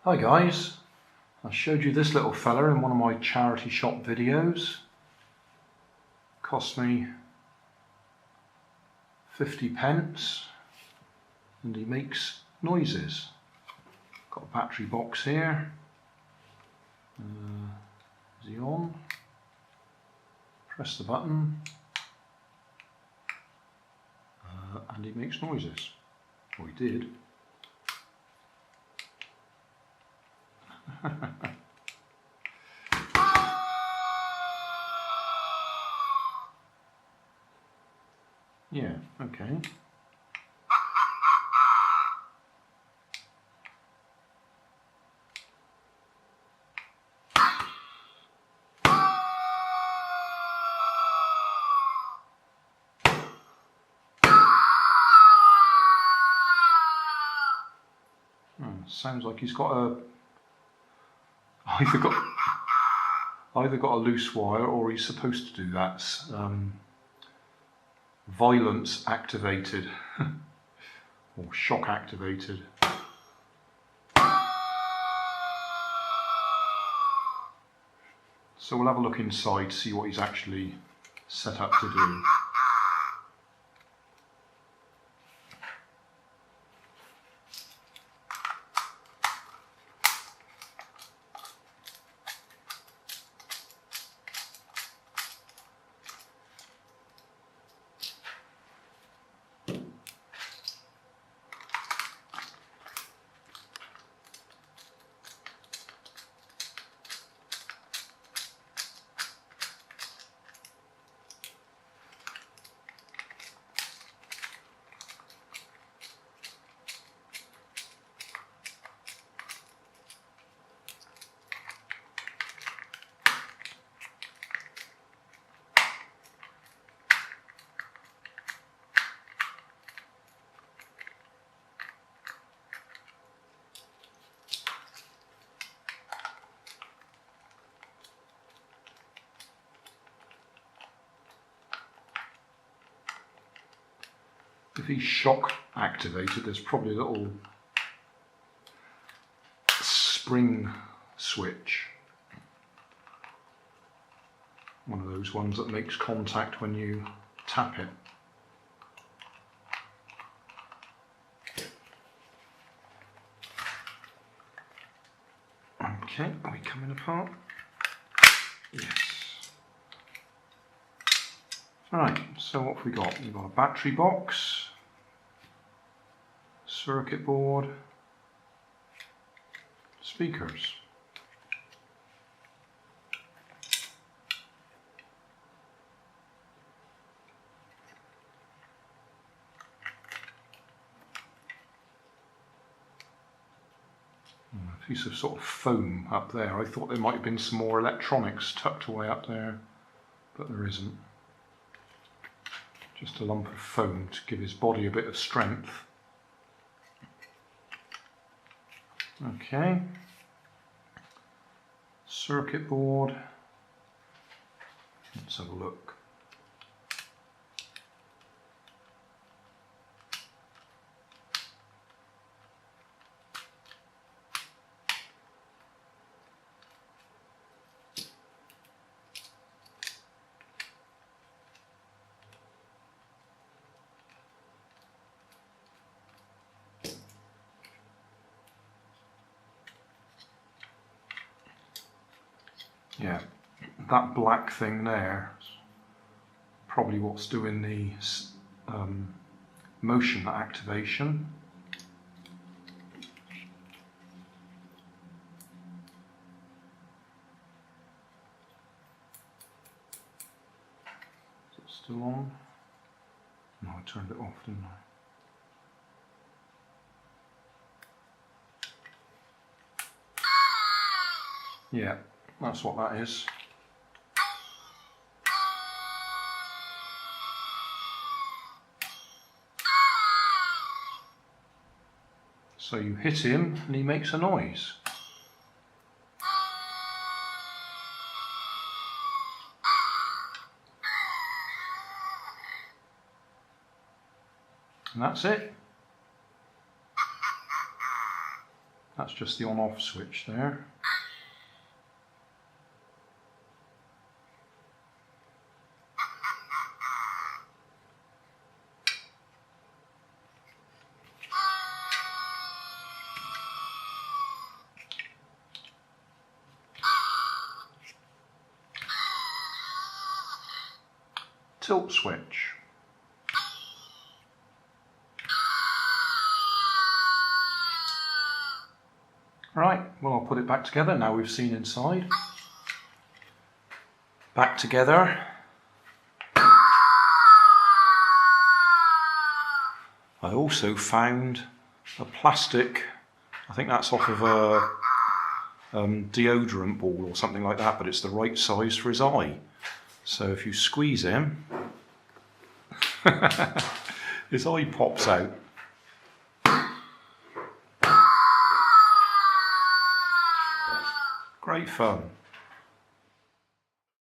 Hi guys, I showed you this little fella in one of my charity shop videos. Cost me 50p and he makes noises. Got a battery box here. Is he on? Press the button and he makes noises. Or he did. Yeah, okay. Sounds like he's got either got a loose wire or he's supposed to do that. Violence activated or shock activated. So we'll have a look inside, see what he's actually set up to do. If he's shock activated, there's probably a little spring switch. One of those ones that makes contact when you tap it. Okay, are we coming apart? Yes. Right, so what have we got? We've got a battery box, circuit board, speakers. A piece of sort of foam up there. I thought there might have been some more electronics tucked away up there, but there isn't. Just a lump of foam to give his body a bit of strength. Okay. Circuit board. Let's have a look. Yeah, that black thing there is probably what's doing the motion activation. Is it still on? No, I turned it off, didn't I? Yeah, that's what that is. So you hit him and he makes a noise. And that's it. That's just the on-off switch there. Tilt switch. Right, well, I'll put it back together now we've seen inside. Back together. I also found a plastic, I think that's off of a deodorant ball or something like that, but it's the right size for his eye. So if you squeeze him, his eye pops out. Great fun.